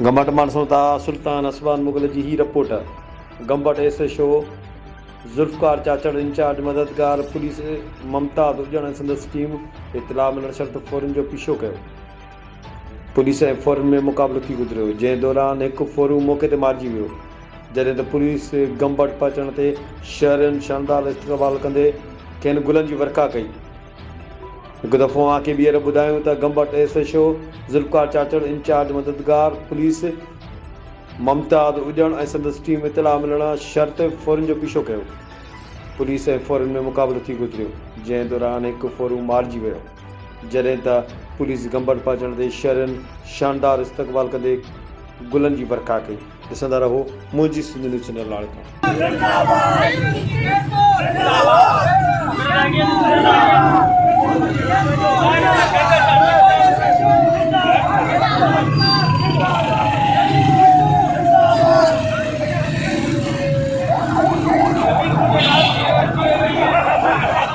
गंबट मानसूता सुल्तान असमान मुगल जी ही report. Gambat SHO Zulfikar चाचड़ in charge मददगार पुलिस ममताज उजण ऐं संदसि टीम इतला मिलण शर्त फ़ौरन जो पीछो कयो। पुलिस ऐं फ़ौरन में मुक़ाबिलो थी गुज़रियो, जंहिं दौरान हिकु फ़ौरू मौक़े ते मारिजी वियो। जॾहिं त पुलिस गंबट पहुचण ते शहरनि शानदार इस्तक़बाल कंदे खेनि गुलनि जी वर्खा कई। हिकु दफ़ो आके ॿीहर ॿुधायूं त गंबट SHO जुल्फकार चाचड़ इंचार्ज मददगार पुलिस ममताज उजण ऐं संदसि टीम इतला मिलण शर्त फ़ौरन जो पीछो कयो। पुलिस ऐं फ़ौरन में मुक़ाबिलो थी गुज़रियो, जंहिं दौरान हिकु फ़ौरू मारिजी वियो। जॾहिं त पुलिस गंबट पहुचण ते शहरनि शानदार इस्तक़बाल कंदे गुलनि जी वर्खा कई। ॾिसंदा रहो मुंहिंजी सिंध न्यूज़ चैनल लाड़ खां।